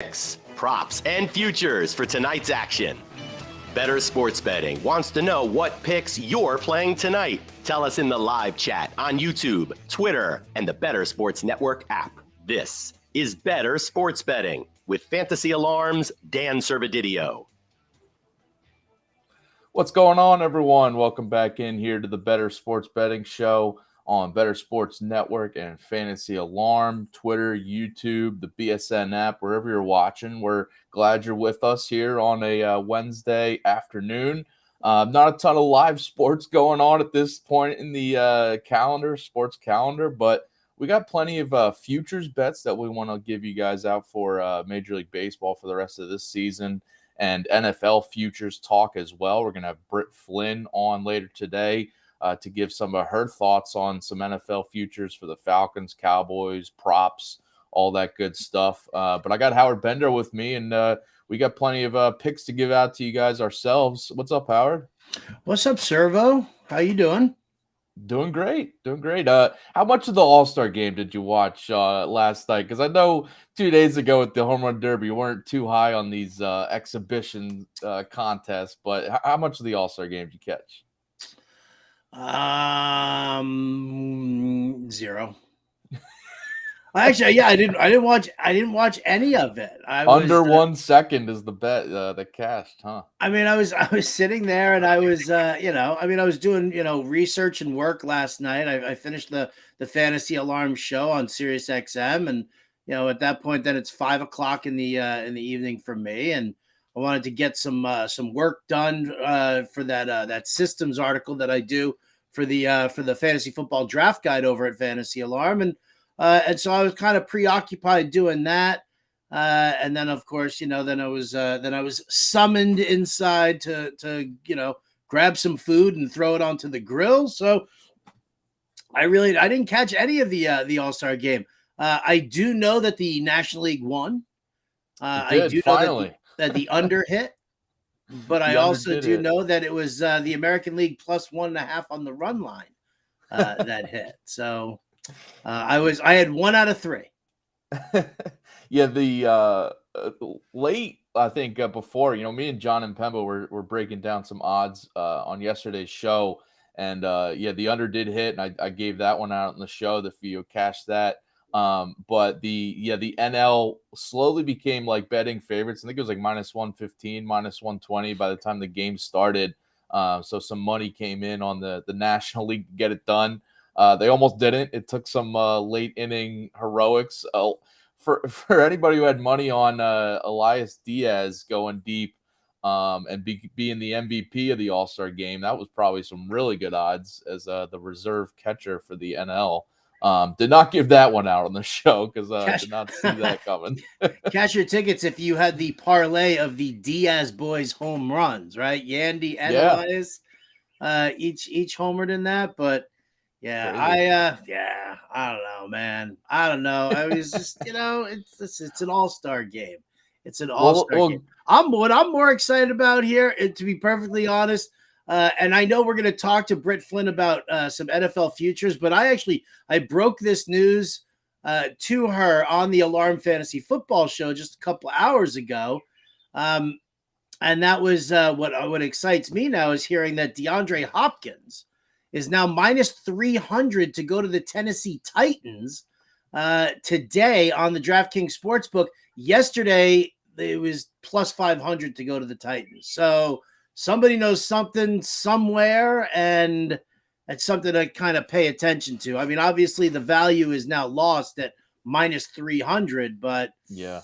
Picks, props, and futures for tonight's action. Bettor Sports Betting wants to know what picks you're playing tonight. Tell us in the live chat on YouTube, Twitter, and the Bettor Sports Network app. This is Bettor Sports Betting with Fantasy Alarm's Dan Servodidio. What's going on, everyone? Welcome back in here to the Bettor Sports Betting Show on Bettor Sports Network and Fantasy Alarm, Twitter, YouTube, the BSN app, wherever you're watching. We're glad you're with us here on a Wednesday afternoon. Not a ton of live sports going on at this point in the sports calendar, but we got plenty of futures bets that we want to give you guys out for Major League Baseball for the rest of this season, and NFL futures talk as well. We're going to have Britt Flynn on later today to give some of her thoughts on some NFL futures for the Falcons, Cowboys, props, all that good stuff. But I got Howard Bender with me, and we got plenty of picks to give out to you guys ourselves. What's up, Howard? What's up, Servo? How you doing? Doing great. How much of the All-Star Game did you watch last night? Because I know 2 days ago at the Home Run Derby, you weren't too high on these exhibition contests, but how much of the All-Star Game did you catch? 0. Actually, yeah, I didn't watch any of it. Under 1 second is the bet, the cast, huh? I mean, I was sitting there and I was, I was doing, research and work last night. I finished the Fantasy Alarm show on Sirius XM, and at that point, then it's 5:00 in the evening for me, and I wanted to get some work done for that systems article that I do for the fantasy football draft guide over at Fantasy Alarm, and so I was kind of preoccupied doing that, and then of course then I was summoned inside to grab some food and throw it onto the grill. So I didn't catch any of the All-Star Game. I do know that the National League won. I do finally know that the under hit, but I also do know that it was the American League plus 1.5 on the run line that hit. So I had 1 out of 3. Yeah, the late, I think before, me and John and Pemba were breaking down some odds on yesterday's show, and the under did hit, and I gave that one out on the show. The Fio cashed that. But the NL slowly became like betting favorites. I think it was like minus 115, minus 120 by the time the game started. So some money came in on the National League to get it done. They almost didn't. It took some late inning heroics. For anybody who had money on Elias Diaz going deep and being the MVP of the All-Star Game, that was probably some really good odds as the reserve catcher for the NL. Did not give that one out on the show because I did not see that coming. Cash your tickets if you had the parlay of the Diaz boys home runs, right? Yandy and Elias, each homered in that. But yeah, I don't know, man. I don't know. I was just, it's an All-Star game. It's an All-Star game. What I'm more excited about here, to be perfectly honest. And I know we're going to talk to Britt Flynn about some NFL futures, but I broke this news to her on the Alarm Fantasy Football Show just a couple hours ago. And that was what excites me now is hearing that DeAndre Hopkins is now minus 300 to go to the Tennessee Titans today on the DraftKings Sportsbook. Yesterday, it was plus 500 to go to the Titans. So somebody knows something somewhere, and it's something to kind of pay attention to. I mean, obviously the value is now lost at minus 300, but yeah,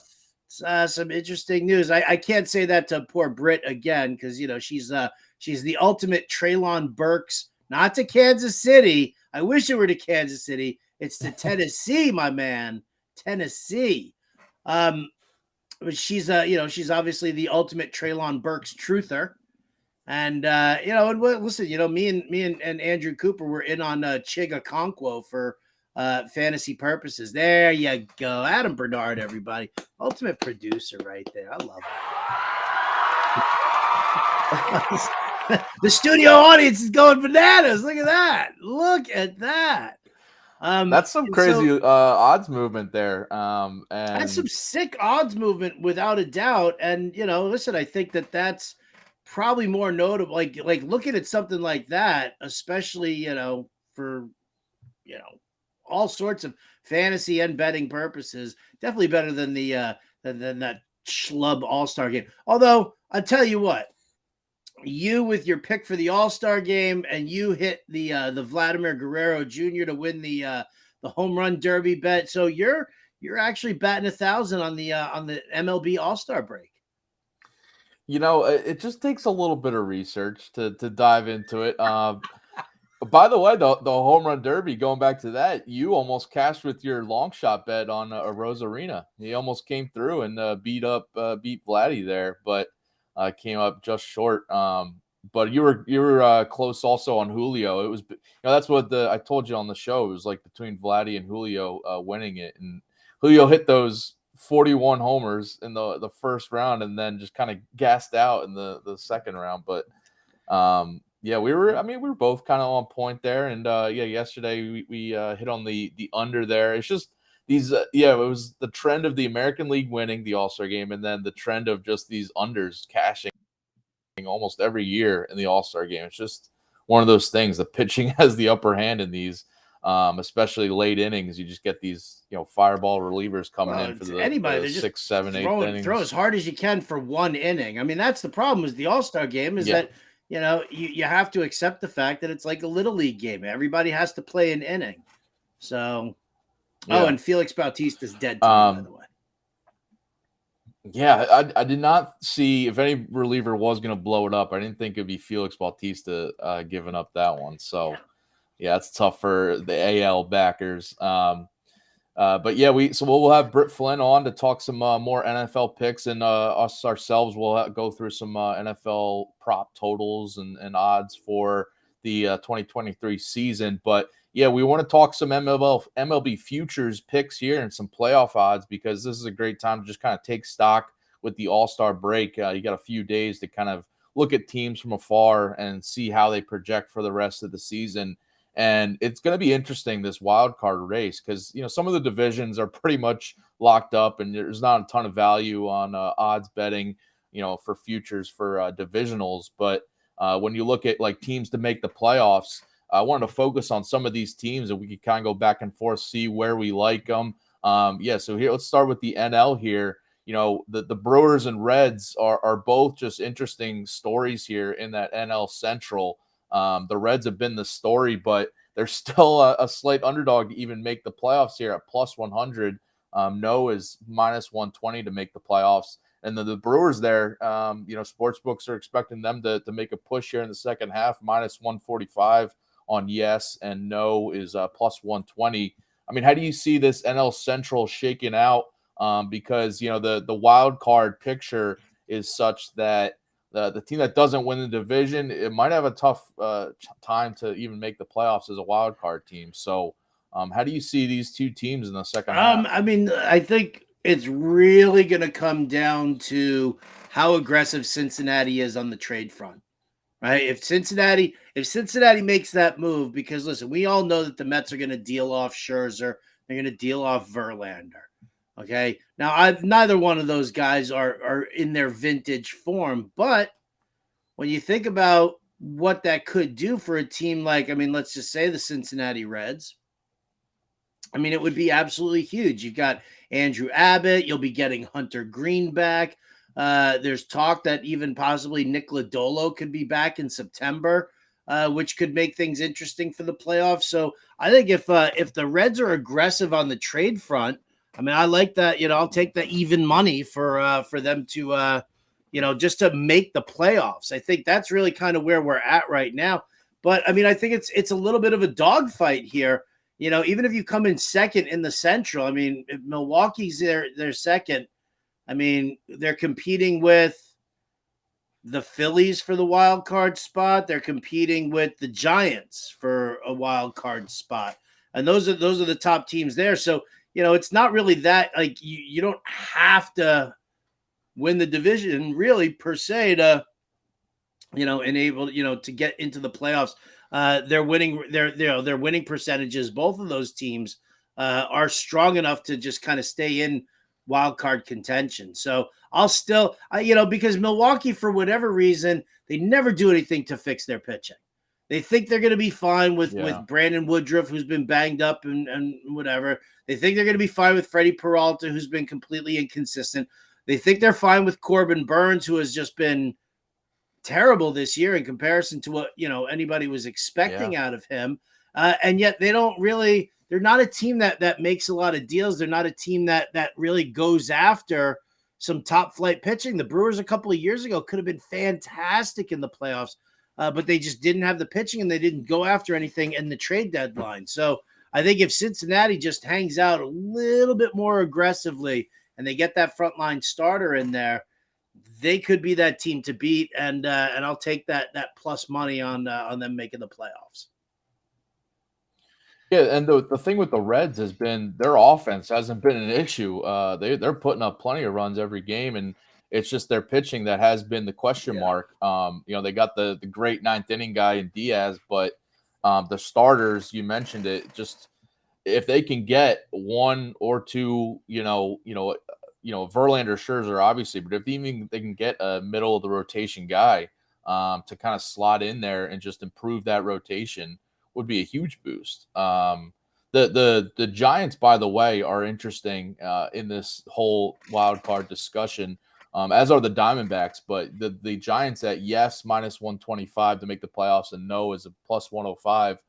some interesting news. I can't say that to poor Britt again because she's the ultimate Treylon Burks, not to Kansas City. I wish it were to Kansas City. It's to Tennessee, my man, Tennessee. But she's obviously the ultimate Treylon Burks truther. And listen, me and Andrew Cooper were in on Chig Okwonko for fantasy purposes. There you go, Adam Bernard, everybody, ultimate producer right there. I love it. The studio audience is going bananas. Look at that. That's some crazy odds movement there. And that's some sick odds movement without a doubt. And, listen, I think that's probably more notable. Like looking at something like that, especially, for, all sorts of fantasy and betting purposes, definitely better than than that schlub All-Star game. Although I'll tell you what, you with your pick for the All-Star game and you hit the Vladimir Guerrero Jr. to win the home run derby bet. So you're actually batting 1,000 on the MLB All-Star break. It just takes a little bit of research to dive into it. By the way, the home run derby, going back to that, you almost cashed with your long shot bet on a Rosarina. He almost came through and beat Vladdy there, but came up just short. But you were close also on Julio. It was, that's what I told you on the show. It was like between Vladdy and Julio winning it, and Julio hit those 41 homers in the first round, and then just kind of gassed out in the second round. But yeah, we were both kind of on point there. And yesterday we hit on the under there. It's just these, it was the trend of the American League winning the All-Star game, and then the trend of just these unders cashing almost every year in the All-Star game. It's just one of those things. The pitching has the upper hand in these, especially late innings. You just get these, fireball relievers coming in for the 6, 7, 8 innings. Throw as hard as you can for one inning. I mean, that's the problem with the All-Star game is that, you have to accept the fact that it's like a little league game. Everybody has to play an inning. So, and Felix Bautista's dead time, by the way. Yeah, I did not see if any reliever was going to blow it up. I didn't think it'd be Felix Bautista giving up that one. So, it's tough for the AL backers. But we'll have Britt Flynn on to talk some more NFL picks, and us ourselves will go through some NFL prop totals and odds for the 2023 season. But we want to talk some MLB futures picks here and some playoff odds, because this is a great time to just kind of take stock with the All-Star break. You got a few days to kind of look at teams from afar and see how they project for the rest of the season. And it's going to be interesting, this wild card race, because, some of the divisions are pretty much locked up and there's not a ton of value on odds betting, for futures for divisionals. But when you look at like teams to make the playoffs, I wanted to focus on some of these teams and we could kind of go back and forth, see where we like them. So here, let's start with the NL here. The Brewers and Reds are both just interesting stories here in that NL Central. The Reds have been the story, but they're still a slight underdog to even make the playoffs here at plus 100. No is minus 120 to make the playoffs. And the Brewers there, sports books are expecting them to make a push here in the second half, minus 145 on yes, and no is plus 120. I mean, how do you see this NL Central shaking out? Because, the wild card picture is such that the team that doesn't win the division, it might have a tough time to even make the playoffs as a wild card team. So how do you see these two teams in the second half? I mean, I think it's really going to come down to how aggressive Cincinnati is on the trade front, right? If Cincinnati makes that move, because listen, we all know that the Mets are going to deal off Scherzer, they're going to deal off Verlander. Okay. Now, neither one of those guys are in their vintage form, but when you think about what that could do for a team like, let's just say the Cincinnati Reds, it would be absolutely huge. You've got Andrew Abbott. You'll be getting Hunter Green back. There's talk that even possibly Nick Lodolo could be back in September, which could make things interesting for the playoffs. So I think if the Reds are aggressive on the trade front, I like that. I'll take the even money for them to, just to make the playoffs. I think that's really kind of where we're at right now. But I think it's a little bit of a dogfight here. Even if you come in second in the Central, if Milwaukee's their second, they're competing with the Phillies for the wild card spot. They're competing with the Giants for a wild card spot, and those are the top teams there. So. It's not really that, like, you don't have to win the division really per se to, enable, to get into the playoffs. their winning percentages, both of those teams are strong enough to just kind of stay in wild card contention. So I'll still, because Milwaukee, for whatever reason, they never do anything to fix their pitching. They think they're going to be fine with Brandon Woodruff, who's been banged up and whatever. They think they're going to be fine with Freddie Peralta, who's been completely inconsistent. They think they're fine with Corbin Burns, who has just been terrible this year in comparison to what anybody was expecting out of him. And yet they don't really. They're not a team that makes a lot of deals. They're not a team that really goes after some top flight pitching. The Brewers a couple of years ago could have been fantastic in the playoffs, but they just didn't have the pitching and they didn't go after anything in the trade deadline. So I think if Cincinnati just hangs out a little bit more aggressively and they get that frontline starter in there, they could be that team to beat. And I'll take that plus money on them making the playoffs. Yeah, and the thing with the Reds has been their offense hasn't been an issue. They're putting up plenty of runs every game, and it's just their pitching that has been the question mark. They got the great ninth inning guy in Diaz, but the starters, you mentioned it, just if they can get one or two, Verlander, Scherzer, obviously, but if even they can get a middle of the rotation guy to kind of slot in there and just improve that rotation, would be a huge boost. The Giants, by the way, are interesting in this whole wild card discussion, as are the Diamondbacks. But the Giants at yes minus 125 to make the playoffs and no is a plus 105.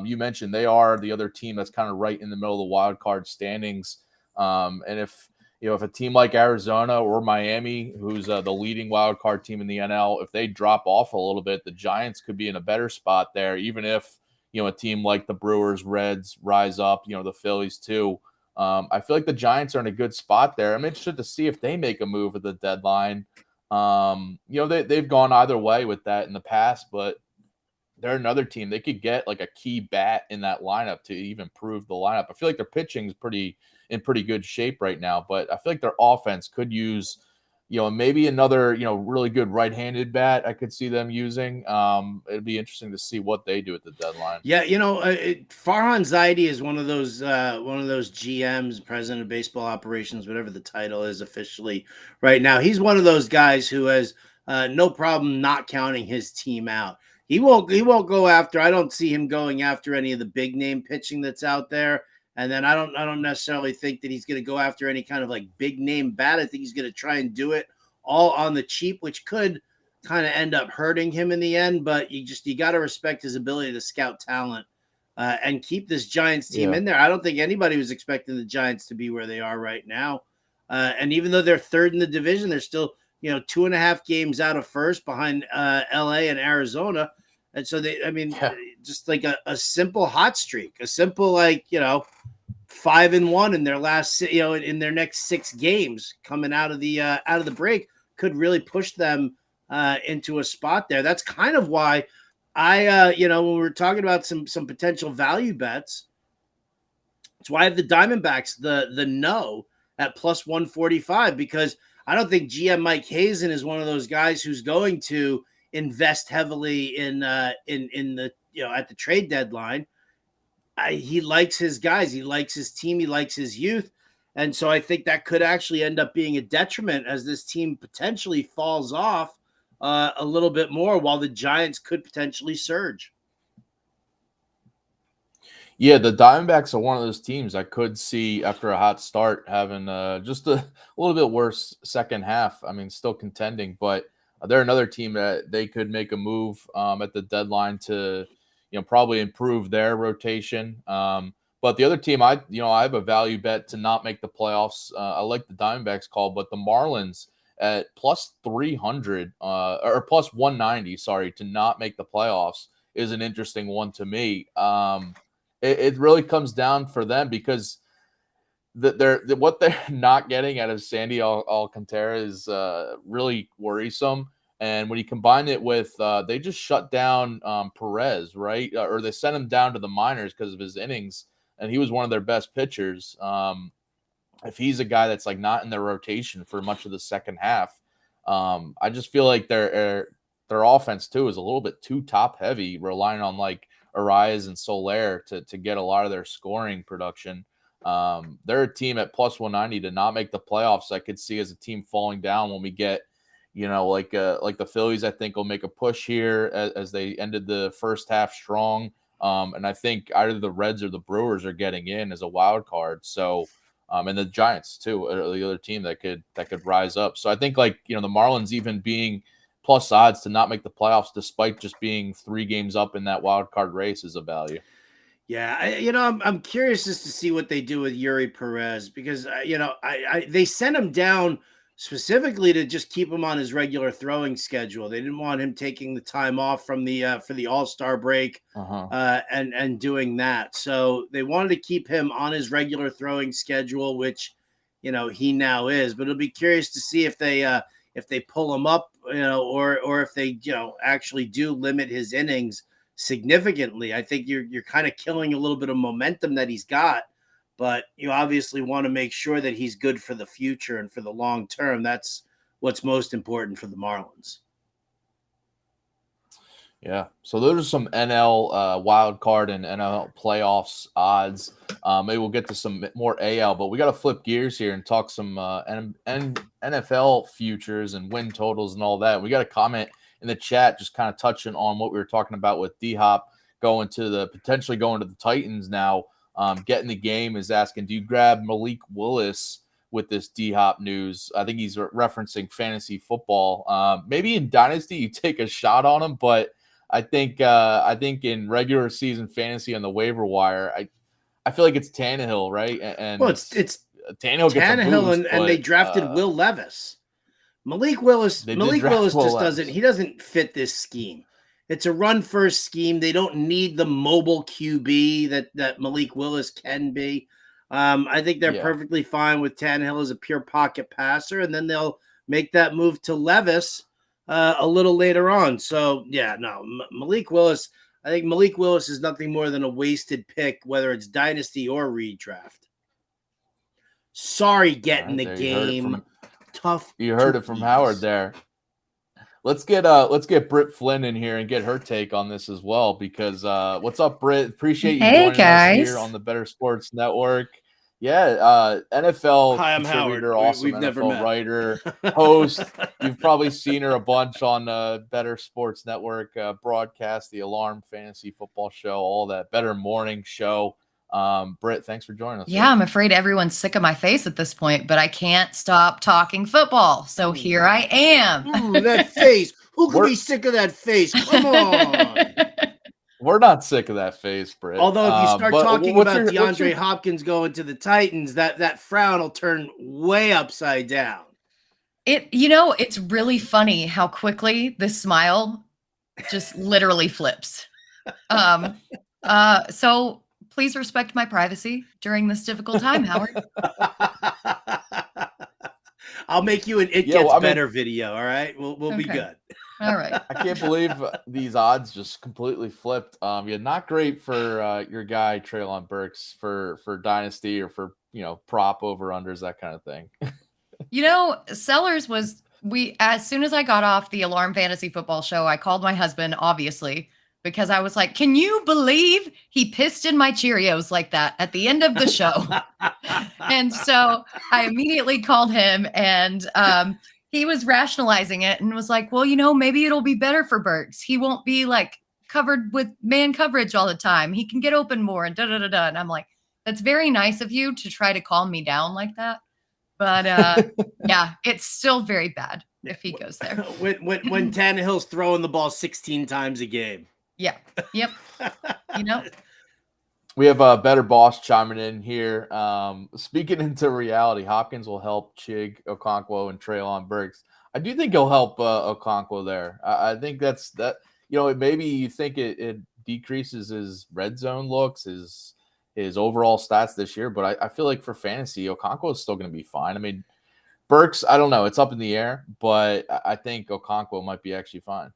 You mentioned they are the other team that's kind of right in the middle of the wild card standings. And if a team like Arizona or Miami, who's the leading wild card team in the NL, if they drop off a little bit, the Giants could be in a better spot there, even if a team like the Brewers, Reds rise up, the Phillies too. I feel like the Giants are in a good spot there. I'm interested to see if they make a move at the deadline. They've gone either way with that in the past, but they're another team. They could get like a key bat in that lineup to even improve the lineup. I feel like their pitching is in pretty good shape right now, but I feel like their offense could use maybe another, really good right-handed bat I could see them using. It'd be interesting to see what they do at the deadline. Yeah, Farhan Zaidi is one of those GMs, president of baseball operations, whatever the title is officially right now. He's one of those guys who has no problem not counting his team out. He won't go after. I don't see him going after any of the big name pitching that's out there. And then I don't necessarily think that he's going to go after any kind of like big name bat. I think he's going to try and do it all on the cheap, which could kind of end up hurting him in the end. But you got to respect his ability to scout talent and keep this Giants team in there. I don't think anybody was expecting the Giants to be where they are right now. And even though they're third in the division, they're still 2.5 games out of first behind LA and Arizona. And so just like a simple hot streak, a simple 5-1 in their last, in their next 6 games coming out of the break could really push them into a spot there. That's kind of why I, when we were talking about some potential value bets, it's why I have the Diamondbacks, the no at plus 145, because I don't think GM Mike Hazen is one of those guys who's going to invest heavily in the at the trade deadline. He likes his guys, he likes his team, he likes his youth, and so I think that could actually end up being a detriment as this team potentially falls off a little bit more, while the Giants could potentially surge. Yeah, the Diamondbacks are one of those teams I could see after a hot start having just a little bit worse second half. I mean, still contending, but they're another team that they could make a move at the deadline to, probably improve their rotation. But the other team, I have a value bet to not make the playoffs. I like the Diamondbacks call, but the Marlins at plus 300 or plus 190, to not make the playoffs is an interesting one to me. It really comes down for them because what they're not getting out of Sandy Alcantara is really worrisome. And when you combine it with they just shut down Perez, right? Or they sent him down to the minors because of his innings, and he was one of their best pitchers. If he's a guy that's like not in their rotation for much of the second half, I just feel like they're their offense too is a little bit too top heavy, relying on like Arias and Soler to get a lot of their scoring production. They're a team at plus 190 to not make the playoffs. I could see as a team falling down when we get, like the Phillies, I think will make a push here as they ended the first half strong. And I think either the Reds or the Brewers are getting in as a wild card. So, and the Giants too, the other team that could rise up. So I think the Marlins even being plus odds to not make the playoffs, despite just being 3 games up in that wild card race, is a value. Yeah, I'm curious as to see what they do with Yuri Perez because they sent him down specifically to just keep him on his regular throwing schedule. They didn't want him taking the time off from the for the All-Star break and doing that. So they wanted to keep him on his regular throwing schedule, which he now is. But it'll be curious to see if they pull him up, or if they actually do limit his innings significantly. I think you're kind of killing a little bit of momentum that he's got, but you obviously want to make sure that he's good for the future and for the long term. That's what's most important for the Marlins. Yeah. So those are some NL wild card and NL playoffs odds. Maybe we'll get to some more AL, but we got to flip gears here and talk some NFL futures and win totals and all that. We got a comment in the chat just kind of touching on what we were talking about with D-Hop potentially going to the Titans now. Getting the game is asking, do you grab Malik Willis with this D-Hop news? I think he's referencing fantasy football. Maybe in Dynasty you take a shot on him, but I think in regular season fantasy on the waiver wire, I feel like it's Tannehill, right? And it's Tannehill gets a boost, and they drafted Will Levis. Malik Willis just doesn't fit this scheme. It's a run first scheme. They don't need the mobile QB that Malik Willis can be. I think they're perfectly fine with Tannehill as a pure pocket passer, and then they'll make that move to Levis a little later on. So Malik Willis. I think Malik Willis is nothing more than a wasted pick, whether it's dynasty or redraft. Sorry, getting the game. Tough. You heard it from Howard there. Let's get Britt Flynn in here and get her take on this as well, because what's up, Britt? Appreciate you joining us here on the Better Sports Network. Yeah, NFL contributor, awesome we've NFL writer, host. You've probably seen her a bunch on Better Sports Network broadcast, the Alarm Fantasy Football Show, all that Better Morning Show. Britt, thanks for joining us. Yeah, I'm afraid everyone's sick of my face at this point, but I can't stop talking football. So here I am. Ooh, that face. Who could be sick of that face? Come on. We're not sick of that face, Britt. Although if you start talking about DeAndre Hopkins going to the Titans, that frown will turn way upside down. It's really funny how quickly this smile just literally flips. So please respect my privacy during this difficult time, Howard. I'll make you an It Gets Better video, all right? We'll be good. All right. I can't believe these odds just completely flipped. Not great for your guy Treylon Burks for Dynasty or for prop over unders, that kind of thing. Sellers as soon as I got off the Alarm Fantasy Football Show, I called my husband, obviously, because I was like, can you believe he pissed in my Cheerios like that at the end of the show? And so I immediately called him, and he was rationalizing it and was like, well, maybe it'll be better for Burks. He won't be covered with man coverage all the time. He can get open more and da-da-da-da. And I'm like, that's very nice of you to try to calm me down like that. But it's still very bad if he goes there. When Tannehill's throwing the ball 16 times a game. Yeah. Yep. We have a Better Boss chiming in here. Speaking into reality, Hopkins will help Chig, Okwonko, and Treylon Burks. I do think he'll help Okwonko there. I think that's that. Maybe you think it decreases his red zone looks, his overall stats this year, but I feel like for fantasy, Okwonko is still going to be fine. I mean, Burks, I don't know. It's up in the air, but I think Okwonko might be actually fine.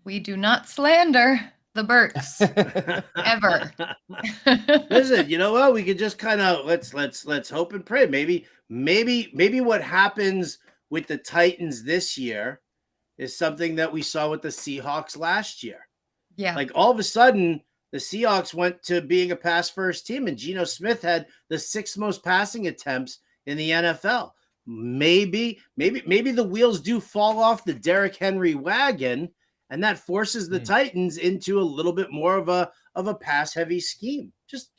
We do not slander the Burks ever. Listen, you know what? We could just kind of let's hope and pray. Maybe what happens with the Titans this year is something that we saw with the Seahawks last year. Yeah. Like all of a sudden, the Seahawks went to being a pass first team, and Geno Smith had the 6th most passing attempts in the NFL. Maybe the wheels do fall off the Derrick Henry wagon, and that forces the Titans into a little bit more of a pass heavy scheme. Just,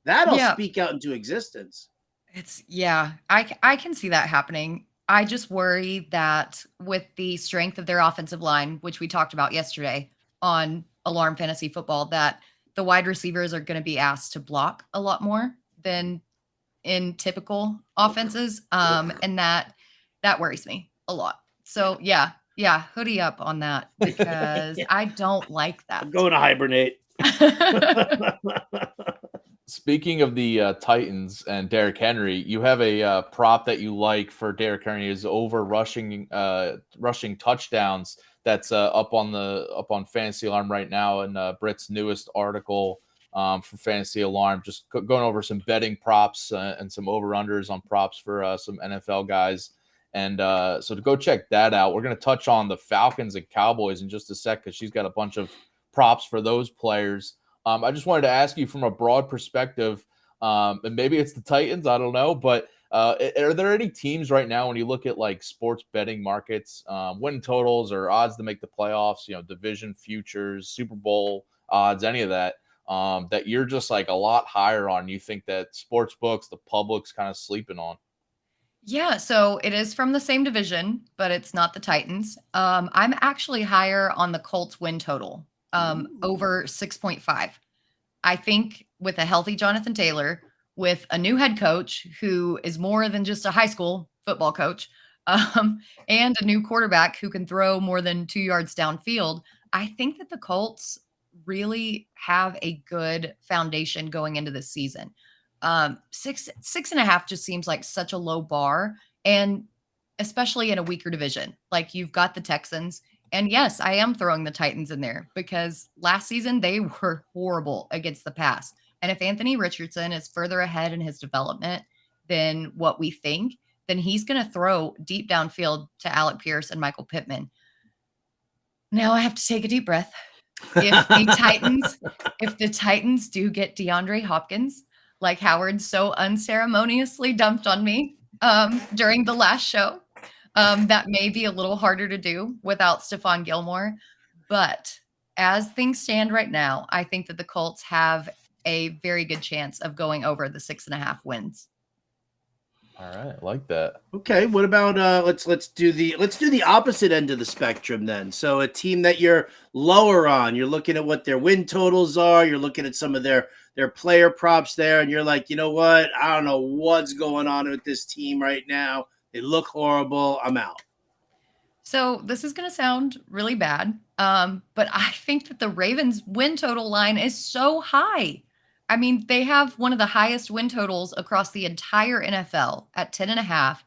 that'll speak out into existence. I can see that happening. I just worry that with the strength of their offensive line, which we talked about yesterday on Alarm Fantasy Football, that the wide receivers are going to be asked to block a lot more than in typical offenses. And that worries me a lot. So yeah, hoodie up on that, because I don't like that. I'm going to hibernate. Speaking of the Titans and Derrick Henry, you have a prop that you like for Derrick Henry is over rushing touchdowns. That's up on Fantasy Alarm right now, in Britt's newest article for Fantasy Alarm. Just going over some betting props and some over-unders on props for some NFL guys. And so to go check that out, we're going to touch on the Falcons and Cowboys in just a sec, because she's got a bunch of props for those players. I just wanted to ask you from a broad perspective, and maybe it's the Titans, I don't know, but are there any teams right now when you look at like sports betting markets, win totals or odds to make the playoffs, division futures, Super Bowl odds, any of that, that you're just like a lot higher on? You think that sports books, the public's kind of sleeping on? Yeah, so it is from the same division, but it's not the Titans. I'm actually higher on the Colts win total, over 6.5. I think with a healthy Jonathan Taylor, with a new head coach who is more than just a high school football coach, and a new quarterback who can throw more than 2 yards downfield, I think that the Colts really have a good foundation going into this season. 6.5 just seems like such a low bar, and especially in a weaker division. Like, you've got the Texans, and yes, I am throwing the Titans in there because last season they were horrible against the pass. And if Anthony Richardson is further ahead in his development than what we think, then he's going to throw deep downfield to Alec Pierce and Michael Pittman. Now I have to take a deep breath. If the Titans do get DeAndre Hopkins, like Howard so unceremoniously dumped on me during the last show, that may be a little harder to do without Stephon Gilmore. But as things stand right now, I think that the Colts have a very good chance of going over the 6.5 wins. All right, I like that. Okay, what about let's do the opposite end of the spectrum then. So a team that you're lower on, you're looking at what their win totals are, you're looking at some of their player props there, and you're like, you know what? I don't know what's going on with this team right now. They look horrible. I'm out. So this is going to sound really bad, but I think that the Ravens win total line is so high. I mean, they have one of the highest win totals across the entire NFL at 10.5.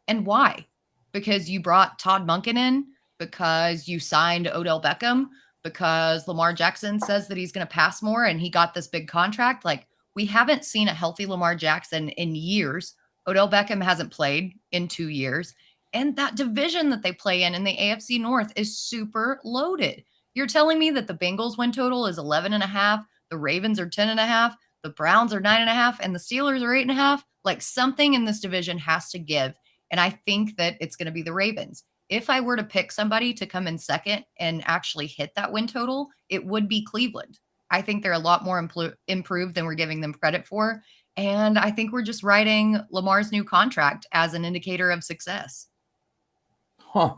And why? Because you brought Todd Monken in, because you signed Odell Beckham, because Lamar Jackson says that he's going to pass more and he got this big contract. Like, we haven't seen a healthy Lamar Jackson in years. Odell Beckham hasn't played in 2 years. And that division that they play in the AFC North is super loaded. You're telling me that the Bengals win total is 11.5, the Ravens are 10.5, the Browns are 9.5, and the Steelers are 8.5? Like, something in this division has to give. And I think that it's going to be the Ravens. If I were to pick somebody to come in second and actually hit that win total, it would be Cleveland. I think they're a lot more improved than we're giving them credit for. And I think we're just writing Lamar's new contract as an indicator of success. Huh.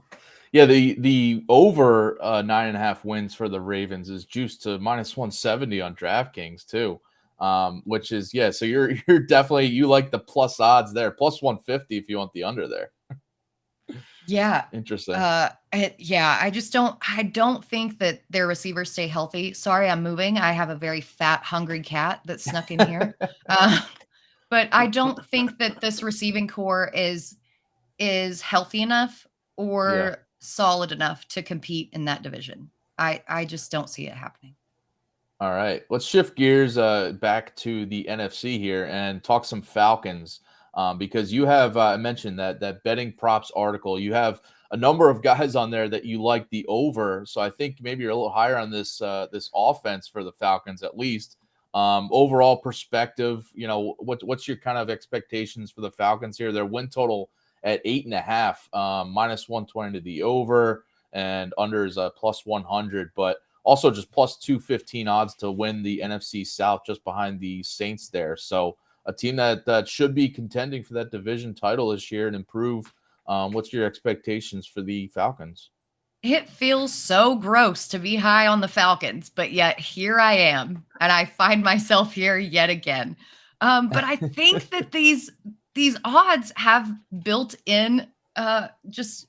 Yeah, the over 9.5 wins for the Ravens is juiced to -170 on DraftKings too, which is, yeah. So you're definitely, you like the plus odds there, +150 if you want the under there. Yeah. Interesting. I don't think that their receivers stay healthy. Sorry, I'm moving. I have a very fat, hungry cat that snuck in here. But I don't think that this receiving core is healthy enough or solid enough to compete in that division. I just don't see it happening. All right, let's shift gears back to the NFC here and talk some Falcons. because you have I mentioned that betting props article. You have a number of guys on there that you like the over. So I think maybe you're a little higher on this offense for the Falcons at least. Overall perspective, what's your kind of expectations for the Falcons here? Their win total at 8.5, minus 120 to the over, and under is plus 100, but also just plus 215 odds to win the NFC South, just behind the Saints there. So a team that should be contending for that division title this year and improve. What's your expectations for the Falcons? It feels so gross to be high on the Falcons, but yet here I am, and I find myself here yet again. But I think that these odds have built in just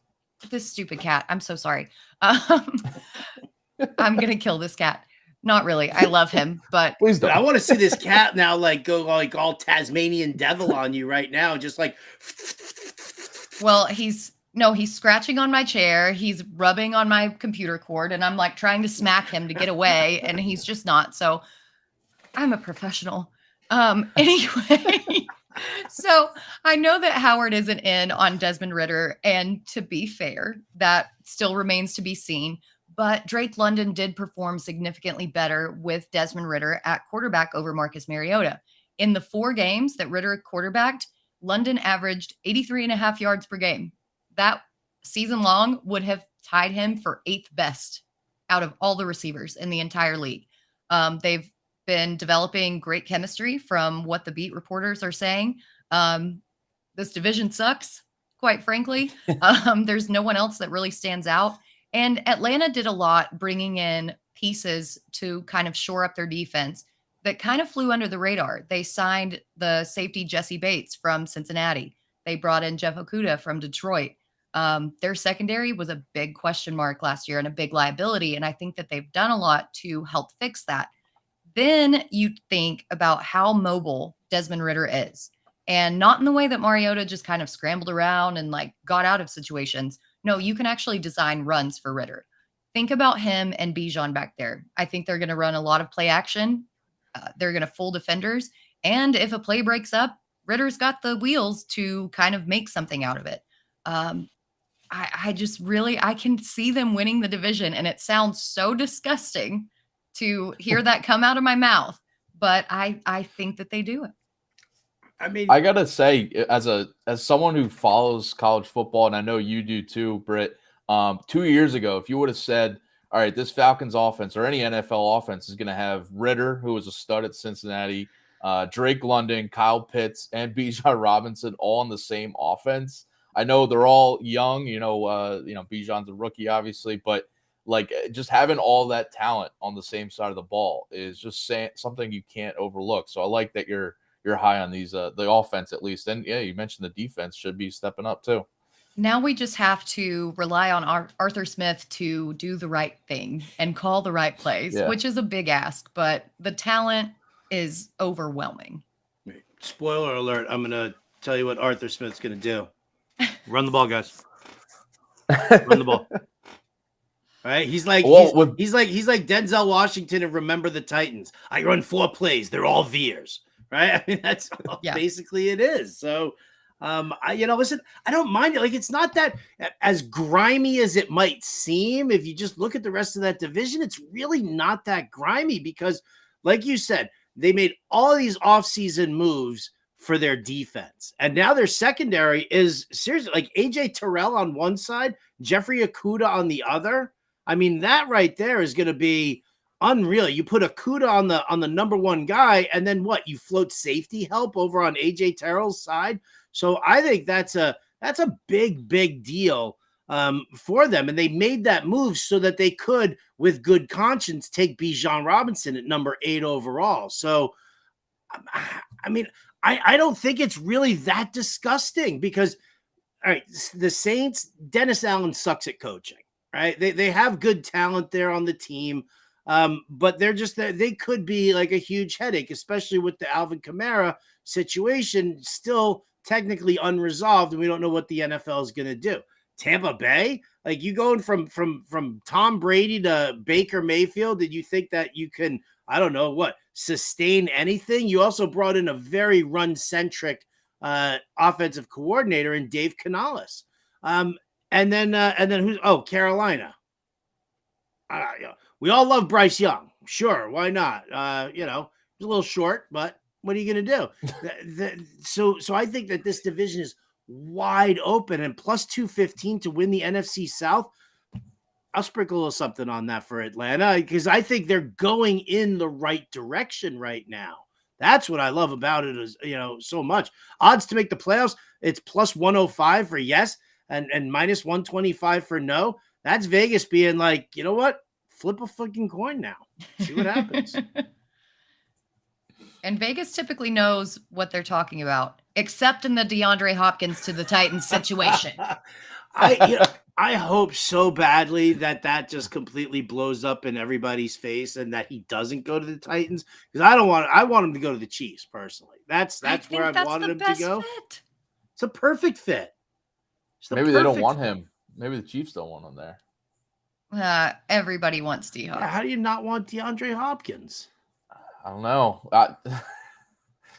this stupid cat. I'm so sorry. I'm gonna kill this cat. Not really. I love him, but please don't. I want to see this cat now, go all Tasmanian devil on you right now, just like. Well, he's scratching on my chair. He's rubbing on my computer cord, and I'm like trying to smack him to get away, and he's just not. So I'm a professional. Anyway, so I know that Howard isn't in on Desmond Ridder, and to be fair, that still remains to be seen. But Drake London did perform significantly better with Desmond Ridder at quarterback over Marcus Mariota. In the 4 games that Ridder quarterbacked, London averaged 83.5 yards per game. That season long would have tied him for 8th best out of all the receivers in the entire league. They've been developing great chemistry from what the beat reporters are saying. This division sucks, quite frankly. There's no one else that really stands out. And Atlanta did a lot bringing in pieces to kind of shore up their defense that kind of flew under the radar. They signed the safety Jesse Bates from Cincinnati. They brought in Jeff Okudah from Detroit. Their secondary was a big question mark last year and a big liability. And I think that they've done a lot to help fix that. Then you think about how mobile Desmond Ridder is, and not in the way that Mariota just kind of scrambled around and got out of situations. No, you can actually design runs for Ridder. Think about him and Bijan back there. I think they're going to run a lot of play action. They're going to fool defenders. And if a play breaks up, Ridder's got the wheels to kind of make something out of it. I can see them winning the division, and it sounds so disgusting to hear that come out of my mouth, but I think that they do it. I mean, I gotta say, as someone who follows college football, and I know you do too, Britt, 2 years ago, if you would have said, all right, this Falcons offense or any NFL offense is going to have Ridder, who was a stud at Cincinnati, Drake London, Kyle Pitts, and Bijan Robinson all in the same offense. I know they're all young, Bijan's a rookie, obviously, but just having all that talent on the same side of the ball is just something you can't overlook. So I like that you're high on these, the offense at least. And yeah, you mentioned the defense should be stepping up too. Now we just have to rely on Arthur Smith to do the right thing and call the right plays, which is a big ask, but the talent is overwhelming. Spoiler alert. I'm going to tell you what Arthur Smith's going to do. Run the ball, guys. Run the ball. Right? He's like Denzel Washington and Remember the Titans. I run 4 plays. They're all veers. Right? I mean, that's basically it is. So, listen, I don't mind it. It's not that as grimy as it might seem. If you just look at the rest of that division, it's really not that grimy because, like you said, they made all these offseason moves for their defense. And now their secondary is seriously AJ Terrell on one side, Jeffrey Okudah on the other. I mean, that right there is going to be unreal. You put Okudah on the number one guy, and then what? You float safety help over on AJ Terrell's side. So I think that's a big deal for them. And they made that move so that they could, with good conscience, take Bijan Robinson at number 8 overall. So, I mean, I don't think it's really that disgusting because, all right, the Saints, Dennis Allen sucks at coaching, right? They have good talent there on the team, but they could be like a huge headache, especially with the Alvin Kamara situation still technically unresolved, and we don't know what the NFL is going to do. Tampa Bay, you going from Tom Brady to Baker Mayfield, did you think that you can, I don't know what, sustain anything? You also brought in a very run-centric offensive coordinator in Dave Canales. And then who's Carolina. We all love Bryce Young. Sure, why not? He's a little short, but what are you going to do? So I think that this division is wide open, and plus 215 to win the NFC South. I'll sprinkle a little something on that for Atlanta because I think they're going in the right direction right now. That's what I love about it is, so much. Odds to make the playoffs, it's plus 105 for yes and minus 125 for no. That's Vegas being like, you know what? Flip a fucking coin now. See what happens. And Vegas typically knows what they're talking about, except in the DeAndre Hopkins to the Titans situation. I hope so badly that just completely blows up in everybody's face and that he doesn't go to the Titans because I want him to go to the Chiefs personally. That's where I've wanted him to go. Fit. It's a perfect fit. Maybe they don't want him. Maybe the Chiefs don't want him there. Everybody wants D-Hop. Yeah, how do you not want DeAndre Hopkins? I don't know.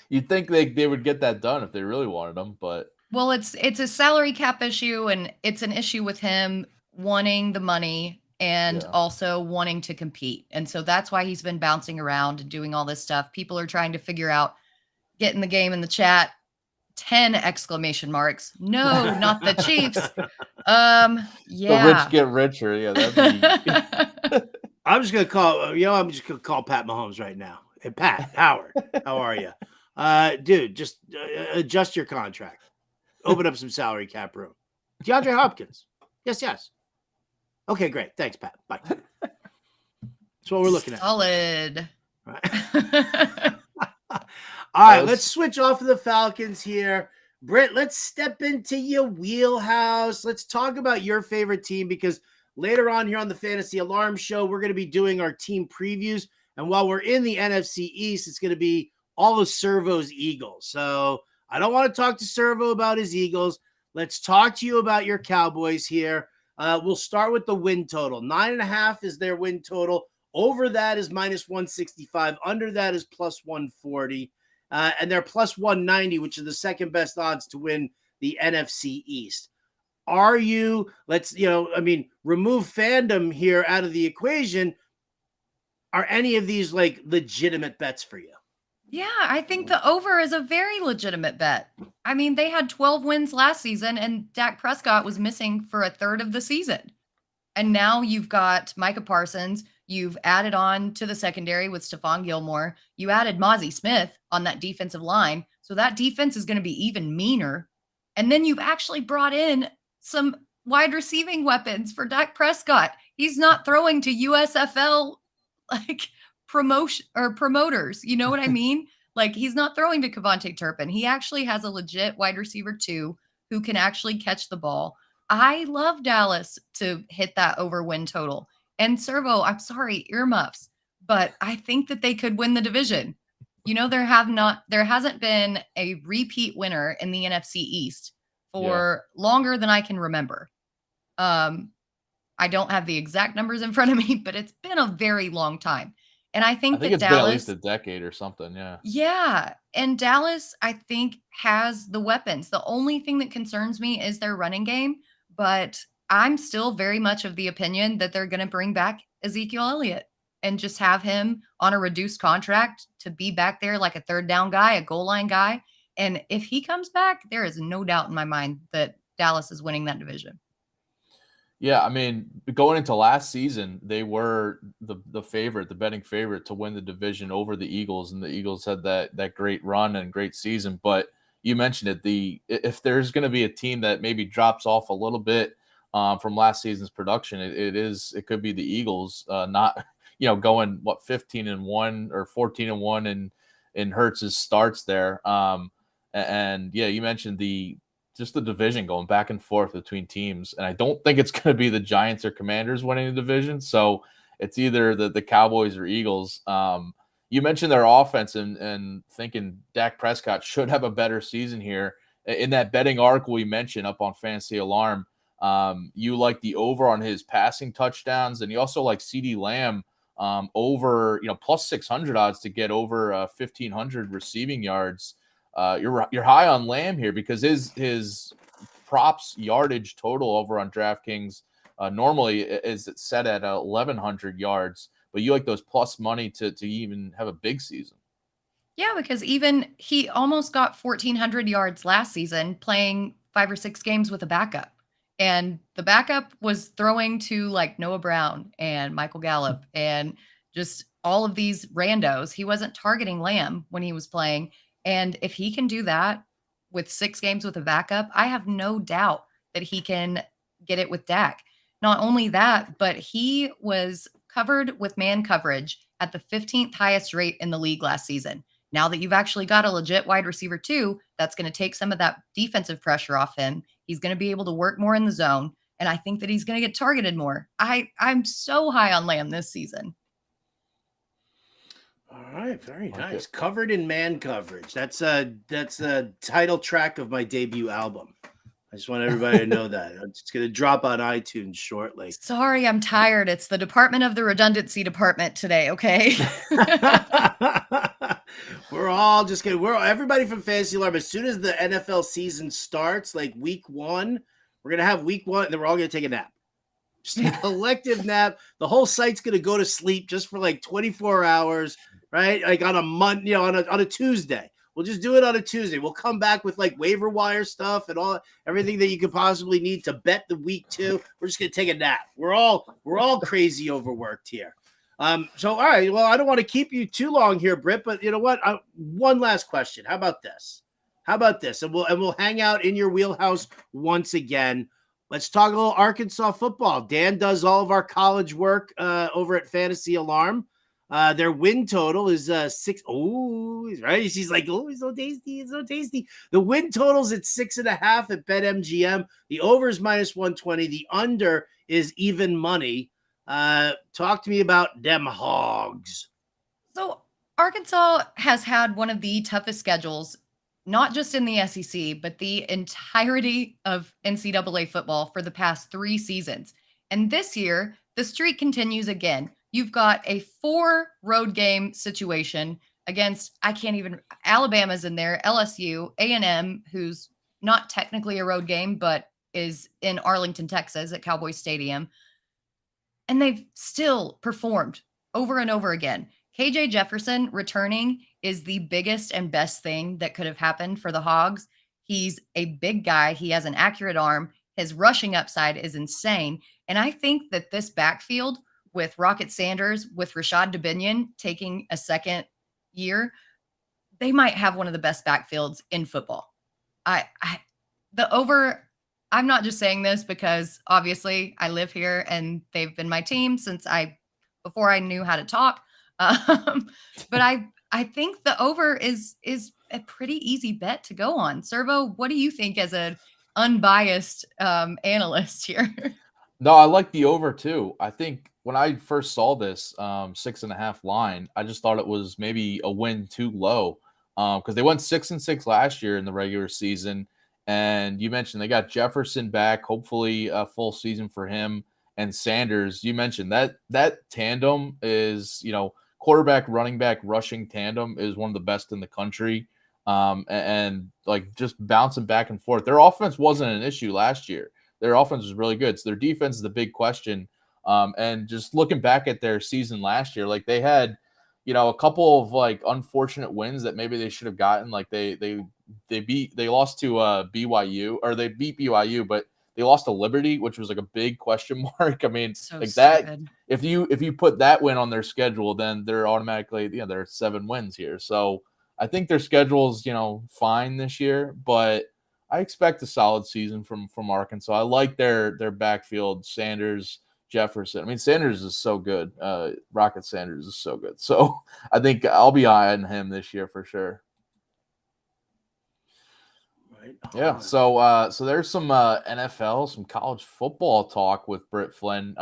You'd think they would get that done if they really wanted him, but well, it's a salary cap issue, and it's an issue with him wanting the money and also wanting to compete. And so that's why he's been bouncing around and doing all this stuff. People are trying to figure out, get in the game in the chat, 10 exclamation marks. No, not the Chiefs. Yeah. The rich get richer. Yeah, that'd be... I'm just gonna call Pat Mahomes right now. Hey, Pat Howard, how are you? Dude, just adjust your contract. Open up some salary cap room. DeAndre Hopkins. Yes. Okay, great. Thanks, Pat. Bye. That's what we're looking at. Solid. All right, let's switch off of the Falcons here. Britt, let's step into your wheelhouse. Let's talk about your favorite team because later on here on the Fantasy Alarm Show, we're going to be doing our team previews. And while we're in the NFC East, it's going to be all of Servo's Eagles. So I don't want to talk to Servo about his Eagles. Let's talk to you about your Cowboys here. We'll start with the win total. 9.5 is their win total. Over that is minus 165. Under that is plus 140. And they're plus 190, which is the second best odds to win the NFC East. Are you, remove fandom here out of the equation. Are any of these like legitimate bets for you? Yeah, I think the over is a very legitimate bet. I mean, they had 12 wins last season, and Dak Prescott was missing for a third of the season. And now you've got Micah Parsons. You've added on to the secondary with Stephon Gilmore. You added Mozzie Smith on that defensive line. So that defense is going to be even meaner. And then you've actually brought in some wide receiving weapons for Dak Prescott. He's not throwing to USFL promoters. You know what I mean? Like, he's not throwing to Kevontae Turpin. He actually has a legit wide receiver too, who can actually catch the ball. I love Dallas to hit that over win total. And Servo, I'm sorry, earmuffs, but I think that they could win the division. There hasn't been a repeat winner in the NFC East for longer than I can remember. I don't have the exact numbers in front of me, but it's been a very long time. And I think that it's Dallas, been at least a decade or something. Yeah. Yeah. And Dallas, I think, has the weapons. The only thing that concerns me is their running game, but I'm still very much of the opinion that they're going to bring back Ezekiel Elliott and just have him on a reduced contract to be back there like a third down guy, a goal line guy. And if he comes back, there is no doubt in my mind that Dallas is winning that division. Yeah, I mean, going into last season, they were the favorite, the betting favorite to win the division over the Eagles, and the Eagles had that great run and great season. But you mentioned it, if there's going to be a team that maybe drops off a little bit from last season's production, it could be the Eagles, not going 15-1 or 14-1 in Hurts's starts there. And you mentioned the division going back and forth between teams. And I don't think it's going to be the Giants or Commanders winning the division. So it's either the Cowboys or Eagles. You mentioned their offense and thinking Dak Prescott should have a better season here. In that betting article we mentioned up on Fantasy Alarm, you like the over on his passing touchdowns, and you also like CeeDee Lamb over, plus 600 odds to get over 1,500 receiving yards. you're high on Lamb here because his props yardage total over on DraftKings normally is set at 1,100 yards, but you like those plus money to even have a big season. Yeah, because even he almost got 1,400 yards last season playing 5 or 6 games with a backup. And the backup was throwing to like Noah Brown and Michael Gallup and just all of these randos. He wasn't targeting Lamb when he was playing. And if he can do that with 6 games with a backup, I have no doubt that he can get it with Dak. Not only that, but he was covered with man coverage at the 15th highest rate in the league last season. Now that you've actually got a legit wide receiver too, that's going to take some of that defensive pressure off him. He's going to be able to work more in the zone. And I think that he's going to get targeted more. I'm so high on Lamb this season. All right. Very nice. Covered in man coverage. That's a title track of my debut album. I just want everybody to know that. It's going to drop on iTunes shortly. Sorry, I'm tired. It's the Department of the Redundancy Department today, okay? We're all just kidding. Everybody from Fantasy Alarm, as soon as the NFL season starts, like week 1, we're going to have week 1, and then we're all going to take a nap. Just a collective nap. The whole site's going to go to sleep just for like 24 hours, right? Like on a Monday, on a Tuesday. We'll just do it on a Tuesday. We'll come back with like waiver wire stuff and everything that you could possibly need to bet the week 2. We're just going to take a nap. We're all crazy overworked here. So, all right. Well, I don't want to keep you too long here, Britt, but you know what? One last question. How about this? And we'll hang out in your wheelhouse once again. Let's talk a little Arkansas football. Dan does all of our college work over at Fantasy Alarm. Their win total is 6. Oh, he's right. She's like, oh, it's so tasty. It's so tasty. The win total's at 6.5 at BetMGM. The over is -120. The under is even money. Talk to me about them hogs. So Arkansas has had one of the toughest schedules, not just in the SEC, but the entirety of NCAA football for the past 3 seasons. And this year, the streak continues again. You've got a 4 road game situation against, Alabama's in there, LSU, A&M, who's not technically a road game, but is in Arlington, Texas at Cowboys Stadium. And they've still performed over and over again. KJ Jefferson returning is the biggest and best thing that could have happened for the Hogs. He's a big guy. He has an accurate arm. His rushing upside is insane. And I think that this backfield with Rocket Sanders, with Rashad Dubinion taking a second year, they might have one of the best backfields in football. I'm not just saying this because obviously I live here and they've been my team since before I knew how to talk. But I think the over is a pretty easy bet to go on. Servo, what do you think as an unbiased analyst here? No, I like the over too. I think when I first saw this 6.5 line, I just thought it was maybe a win too low because they went 6-6 last year in the regular season. And you mentioned they got Jefferson back, hopefully a full season for him, and Sanders. You mentioned that tandem is, quarterback, running back, rushing tandem is one of the best in the country. And like just bouncing back and forth. Their offense wasn't an issue last year. Their offense was really good. So their defense is the big question. And just looking back at their season last year, like they had, a couple of like unfortunate wins that maybe they should have gotten. Like they lost to BYU, or they beat BYU, but they lost to Liberty, which was like a big question mark. I mean, so like stupid. that, if you put that win on their schedule, then they're automatically, there are 7 wins here. So I think their schedule's, fine this year, but I expect a solid season from Arkansas. I like their backfield, Sanders, Jefferson. I mean, Sanders is so good. Rocket Sanders is so good. So I think I'll be eyeing him this year for sure. Right. Yeah. So there's some NFL, some college football talk with Britt Flynn.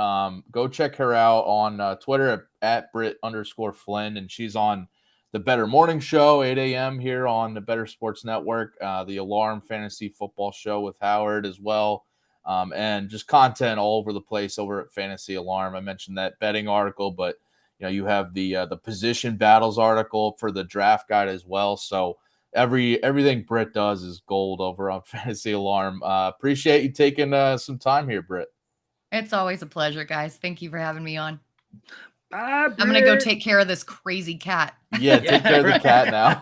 Go check her out on Twitter at Britt_Flynn, and she's on the Bettor Morning Show, 8 a.m. here on the Bettor Sports Network, the Alarm Fantasy Football Show with Howard as well, and just content all over the place over at Fantasy Alarm. I mentioned that betting article, but you have the position battles article for the draft guide as well. So everything Britt does is gold over on Fantasy Alarm. Appreciate you taking some time here, Britt. It's always a pleasure, guys. Thank you for having me on. Bye, I'm going to go take care of this crazy cat. Yeah, take care of the cat now.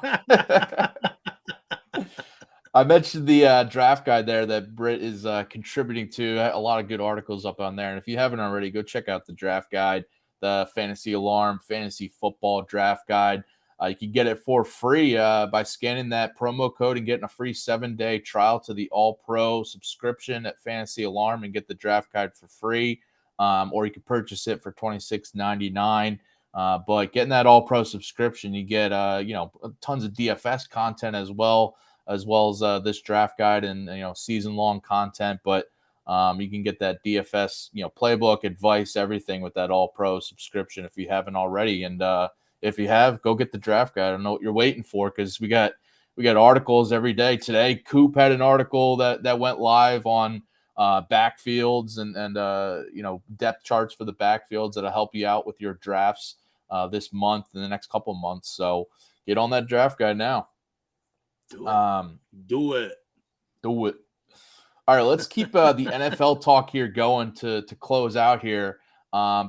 I mentioned the draft guide there that Britt is contributing to. A lot of good articles up on there. And if you haven't already, go check out the draft guide, the Fantasy Alarm Fantasy Football Draft Guide. You can get it for free by scanning that promo code and getting a free 7-day trial to the All-Pro subscription at Fantasy Alarm and get the draft guide for free. Or you can purchase it for $26.99. But getting that All-Pro subscription, you get tons of DFS content as well as this draft guide and season-long content. But you can get that DFS playbook, advice, everything with that All-Pro subscription if you haven't already. And if you have, go get the draft guide. I don't know what you're waiting for because we got articles every day. Today, Coop had an article that went live on backfields and depth charts for the backfields that'll help you out with your drafts this month and the next couple of months. So get on that draft guide now. Do it. All right, let's keep the NFL talk here going to close out here.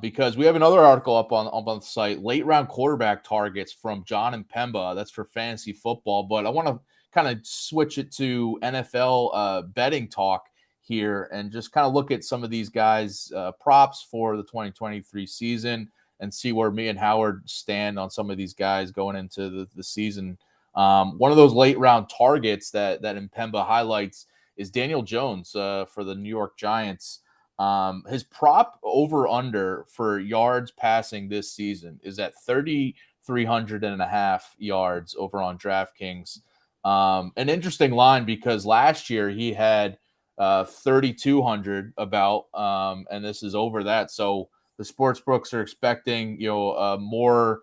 Because we have another article up on the site, late round quarterback targets from John and Pemba. That's for fantasy football, but I want to kind of switch it to NFL betting talk here and just kind of look at some of these guys' props for the 2023 season and see where me and Howard stand on some of these guys going into the season. One of those late round targets that Mpemba highlights is Daniel Jones for the New York Giants. His prop over under for yards passing this season is at 3,300.5 yards over on DraftKings. An interesting line because last year he had 3,200 about, and this is over that. So the sportsbooks are expecting more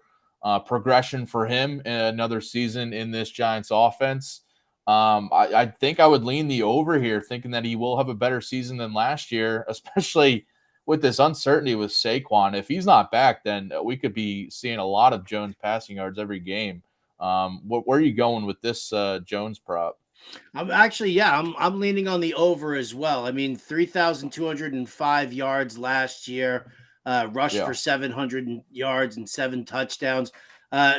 progression for him in another season in this Giants offense. I think I would lean the over here, thinking that he will have a better season than last year, especially with this uncertainty with Saquon. If he's not back, then we could be seeing a lot of Jones passing yards every game. Where are you going with this Jones prop? I'm leaning on the over as well. I mean, 3,205 yards last year, rushed for 700 yards and 7 touchdowns.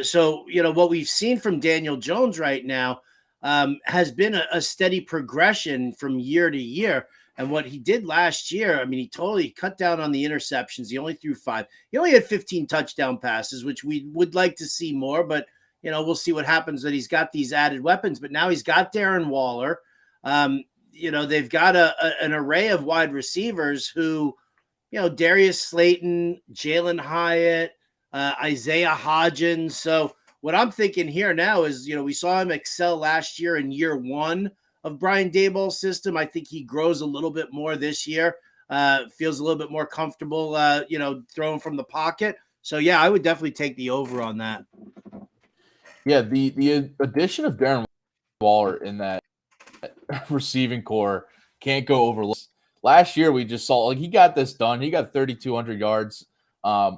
So what we've seen from Daniel Jones right now has been a steady progression from year to year. And what he did last year, I mean, he totally cut down on the interceptions. He only threw 5. He only had 15 touchdown passes, which we would like to see more, but we'll see what happens that he's got these added weapons. But now he's got Darren Waller. They've got an array of wide receivers who, Darius Slayton, Jalen Hyatt, Isaiah Hodgins. So what I'm thinking here now is, we saw him excel last year in year 1 of Brian Daboll's system. I think he grows a little bit more this year, feels a little bit more comfortable, throwing from the pocket. So, yeah, I would definitely take the over on that. Yeah, the addition of Darren Waller in that receiving core can't go over. Last year, we just saw he got this done. He got 3,200 yards.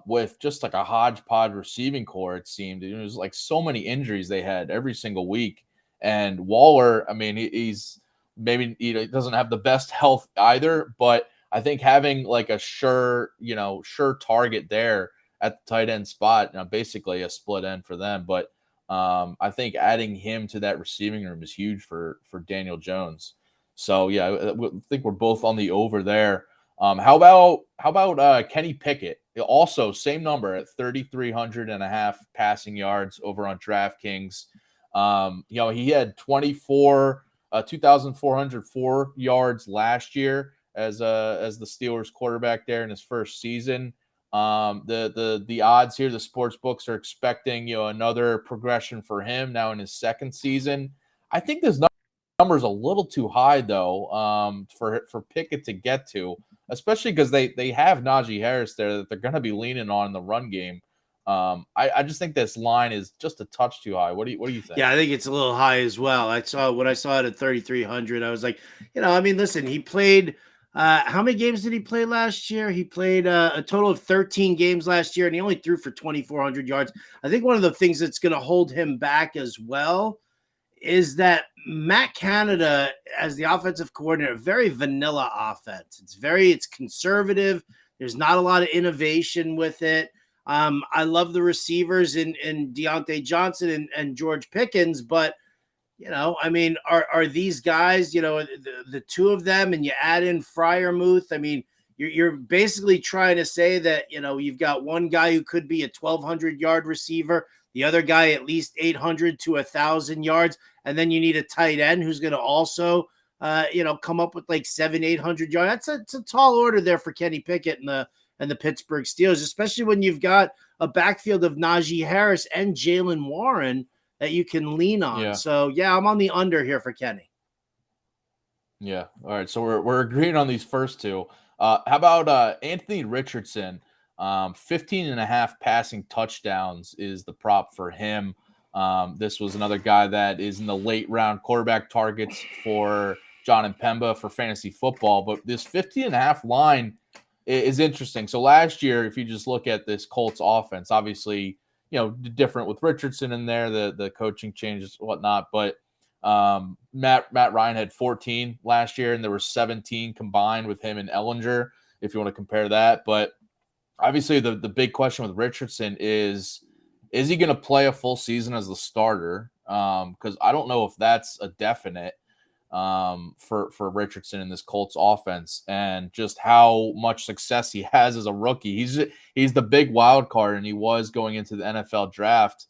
With just like a hodgepodge receiving core, it seemed. It was like so many injuries they had every single week. And Waller, I mean, he's maybe he doesn't have the best health either, but I think having like a sure target there at the tight end spot, basically a split end for them. But I think adding him to that receiving room is huge for Daniel Jones. So yeah, I think we're both on the over there. How about Kenny Pickett? Also, same number at 3,300.5 passing yards over on DraftKings. He had 2,404 yards last year as the Steelers quarterback there in his first season. The odds here, the sports books are expecting another progression for him now in his second season. I think this number's a little too high though, for Pickett to get to, especially because they have Najee Harris there that they're going to be leaning on in the run game. I just think this line is just a touch too high. What do you think? Yeah, I think it's a little high as well. When I saw it at 3,300, I was like, listen, he played. How many games did he play last year? He played a total of 13 games last year, and he only threw for 2,400 yards. I think one of the things that's going to hold him back as well is that Matt Canada, as the offensive coordinator, very vanilla offense. It's conservative. There's not a lot of innovation with it. I love the receivers in Deontay Johnson and George Pickens, but I mean, are these guys, the two of them, and you add in Freiermuth? I mean, you're basically trying to say that, you've got one guy who could be a 1,200-yard receiver, the other guy at least 800 to 1,000 yards, and then you need a tight end who's going to also, come up with like 700-800 yards. It's a tall order there for Kenny Pickett and the Pittsburgh Steelers, especially when you've got a backfield of Najee Harris and Jaylen Warren that you can lean on. Yeah. So, yeah, I'm on the under here for Kenny. Yeah. All right. So we're agreeing on these first two. How about Anthony Richardson? 15.5 passing touchdowns is the prop for him. This was another guy that is in the late round quarterback targets for John and Pemba for fantasy football. But this 15.5 line is interesting. So last year, if you just look at this Colts offense, obviously, different with Richardson in there, the coaching changes, whatnot. But Matt Ryan had 14 last year, and there were 17 combined with him and Ellinger, if you want to compare that. But obviously, the big question with Richardson is he going to play a full season as the starter? Because I don't know if that's a definite for Richardson in this Colts offense, and just how much success he has as a rookie. He's the big wild card, and he was going into the NFL draft.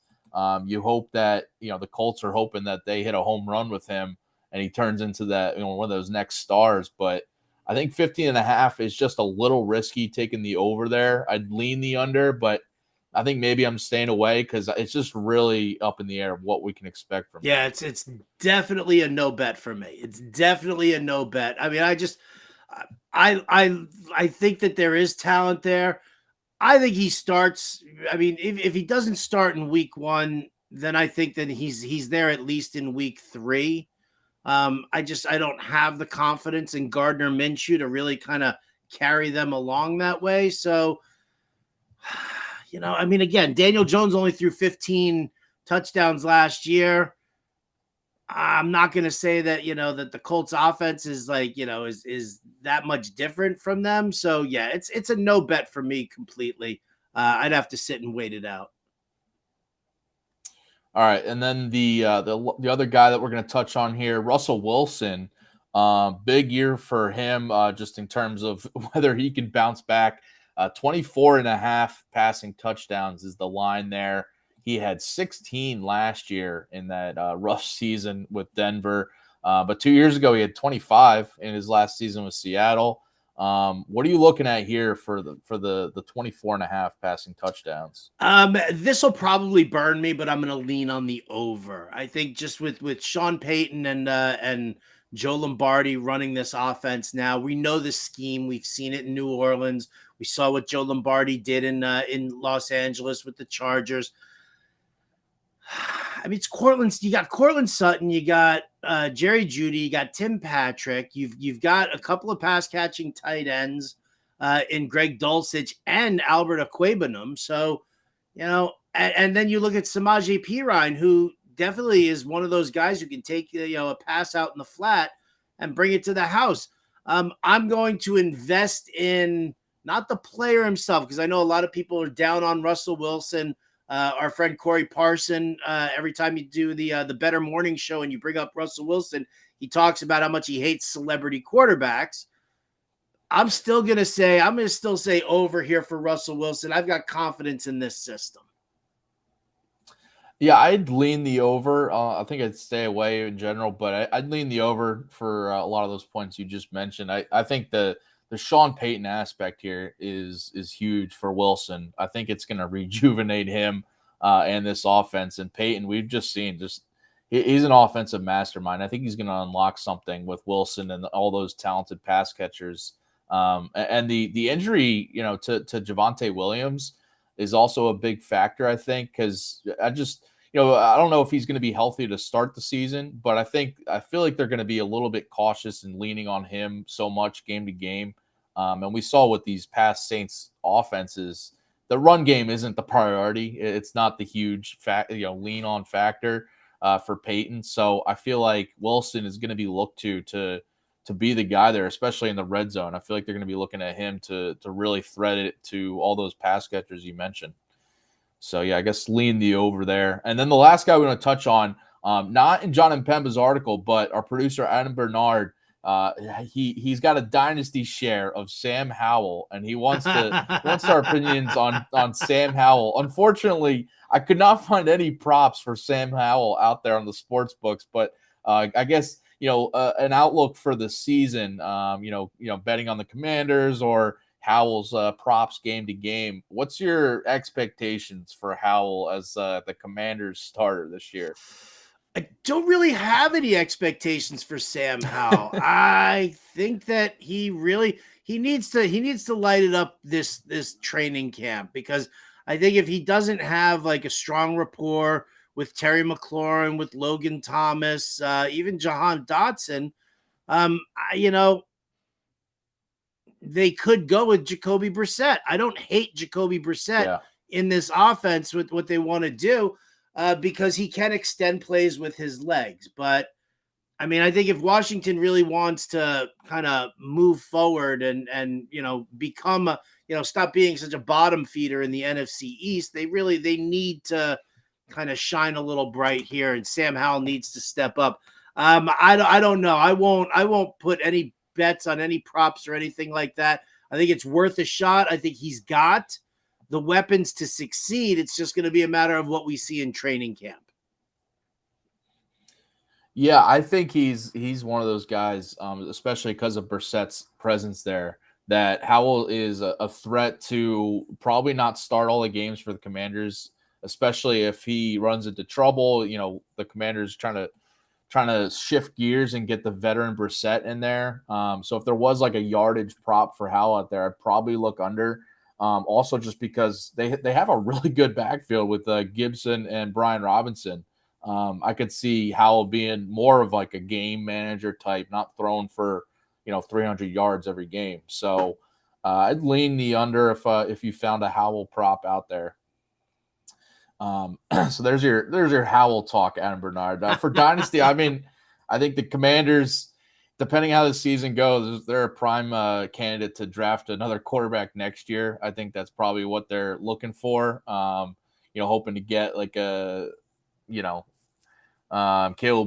You hope that the Colts are hoping that they hit a home run with him and he turns into that one of those next stars. But I think 15.5 is just a little risky taking the over there. I'd lean the under, but I think maybe I'm staying away because it's just really up in the air of what we can expect from him. Yeah, it's definitely a no bet for me. It's definitely a no bet. I mean, I think that there is talent there. I think he starts. I mean, if he doesn't start in week 1, then I think that he's there at least in week 3. I don't have the confidence in Gardner Minshew to really kind of carry them along that way. So, I mean, again, Daniel Jones only threw 15 touchdowns last year. I'm not going to say that, that the Colts offense is like, is that much different from them. So yeah, it's a no bet for me completely. I'd have to sit and wait it out. All right. And then the other guy that we're going to touch on here, Russell Wilson, big year for him, just in terms of whether he can bounce back. 24.5 passing touchdowns is the line there. He had 16 last year in that rough season with Denver. But 2 years ago, he had 25 in his last season with Seattle. What are you looking at here for the 24.5 passing touchdowns? This will probably burn me, but I'm going to lean on the over. I think just with Sean Payton and Joe Lombardi running this offense now, we know the scheme. We've seen it in New Orleans. We saw what Joe Lombardi did in Los Angeles with the Chargers. I mean, it's Cortland. You got Cortland Sutton. You got Jerry Jeudy. You got Tim Patrick. You've got a couple of pass catching tight ends in Greg Dulcich and Albert Aquabanum. So, and then you look at Samaje Perine, who definitely is one of those guys who can take a pass out in the flat and bring it to the house. I'm going to invest in not the player himself, because I know a lot of people are down on Russell Wilson. Our friend Corey Parson, every time you do the Better Morning Show and you bring up Russell Wilson, he talks about how much he hates celebrity quarterbacks. I'm going to still say over here for Russell Wilson. I've got confidence in this system. Yeah, I'd lean the over. I think I'd stay away in general, but I'd lean the over for a lot of those points you just mentioned. I think the Sean Payton aspect here is huge for Wilson. I think it's going to rejuvenate him and this offense. And Payton, we've just seen he's an offensive mastermind. I think he's going to unlock something with Wilson and all those talented pass catchers. And the injury, to Javonte Williams is also a big factor, I think, because I don't know if he's going to be healthy to start the season, but I feel like they're going to be a little bit cautious and leaning on him so much game to game. And we saw with these past Saints offenses, the run game isn't the priority. It's not the huge lean on factor. for Peyton. So I feel like Wilson is going to be looked to be the guy there, especially in the red zone. I feel like they're going to be looking at him to really thread it to all those pass catchers you mentioned. So, yeah, I guess lean the over there. And then the last guy we want to touch on, not in John and Pemba's article, but our producer, Adam Bernard, he's got a dynasty share of Sam Howell, and he wants our opinions on Sam Howell. Unfortunately, I could not find any props for Sam Howell out there on the sports books, but I guess an outlook for the season, betting on the Commanders or Howell's props game to game. What's your expectations for Howell as the Commanders starter this year? I don't really have any expectations for Sam Howell. I think that he needs to light it up this training camp, because I think if he doesn't have like a strong rapport with Terry McLaurin, with Logan Thomas, even Jahan Dotson, they could go with Jacoby Brissett. I don't hate Jacoby Brissett in this offense with what they want to do, because he can extend plays with his legs. But I mean, I think if Washington really wants to kind of move forward and become stop being such a bottom feeder in the NFC East, they need to kind of shine a little bright here, and Sam Howell needs to step up. I don't know. I won't put any bets on any props or anything like that. I think it's worth a shot. I think he's got the weapons to succeed. It's just going to be a matter of what we see in training camp. Yeah, I think he's one of those guys, especially because of Brissett's presence there, that Howell is a threat to probably not start all the games for the Commanders, especially if he runs into trouble. The Commanders trying to shift gears and get the veteran Brissett in there. So if there was like a yardage prop for Howell out there, I'd probably look under. Also, just because they have a really good backfield with Gibson and Brian Robinson. I could see Howell being more of like a game manager type, not throwing for 300 yards every game. So I'd lean the under if you found a Howell prop out there. So there's your Howell talk, Adam Bernard. For Dynasty, I mean, I think the Commanders, depending how the season goes, they're a prime candidate to draft another quarterback next year. I think that's probably what they're looking for. Hoping to get like Caleb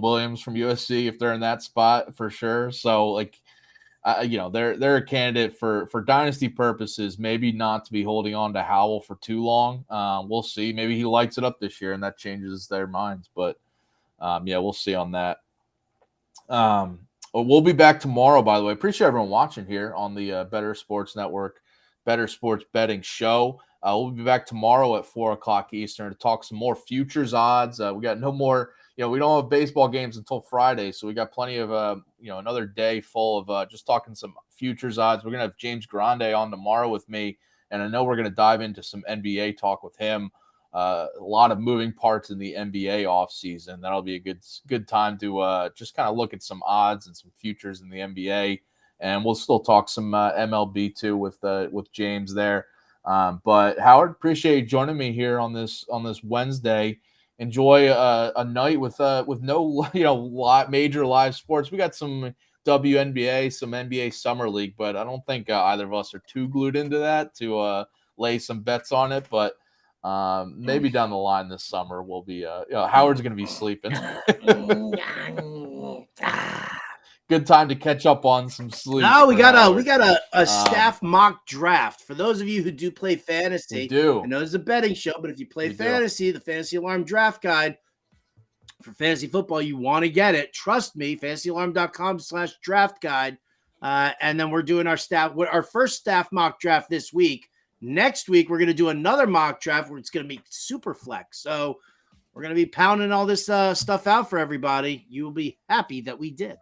Williams from USC if they're in that spot for sure. So they're a candidate for dynasty purposes, maybe not to be holding on to Howell for too long. We'll see. Maybe he lights it up this year and that changes their minds. But we'll see on that. We'll be back tomorrow, by the way. Appreciate everyone watching here on the Bettor Sports Network, Bettor Sports Betting Show. We'll be back tomorrow at 4:00 Eastern to talk some more futures odds. We got no more. We don't have baseball games until Friday, so we got plenty of, another day full of just talking some futures odds. We're going to have James Grande on tomorrow with me, and I know we're going to dive into some NBA talk with him. A lot of moving parts in the NBA offseason. That'll be a good time to just kind of look at some odds and some futures in the NBA, and we'll still talk some MLB too with James there. But Howard, appreciate you joining me here on this Wednesday. Enjoy a night with no major live sports. We got some WNBA, some NBA Summer League, but I don't think either of us are too glued into that to lay some bets on it. But maybe down the line this summer we'll be Howard's going to be sleeping. Good time to catch up on some sleep. No, we got a staff mock draft for those of you who do play fantasy. We do. I know it's a betting show, but if you play fantasy, the Fantasy Alarm Draft Guide for fantasy football, you want to get it. Trust me, fantasyalarm.com/draft guide. And then we're doing our first staff mock draft this week. Next week, we're going to do another mock draft where it's going to be super flex. So we're going to be pounding all this stuff out for everybody. You will be happy that we did.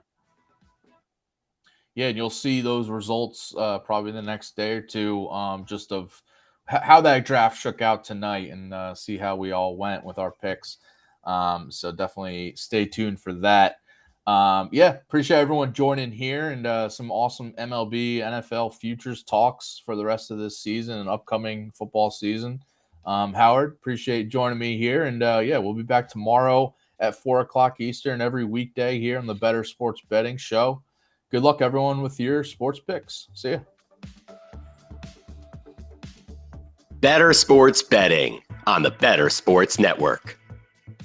Yeah, and you'll see those results probably the next day or two, just of how that draft shook out tonight, and see how we all went with our picks. So definitely stay tuned for that. Appreciate everyone joining here, and some awesome MLB NFL futures talks for the rest of this season and upcoming football season. Howard, appreciate joining me here, and we'll be back tomorrow at 4 o'clock Eastern every weekday here on the Bettor Sports Betting Show. Good luck, everyone, with your sports picks. See ya. Bettor Sports Betting on the Bettor Sports Network.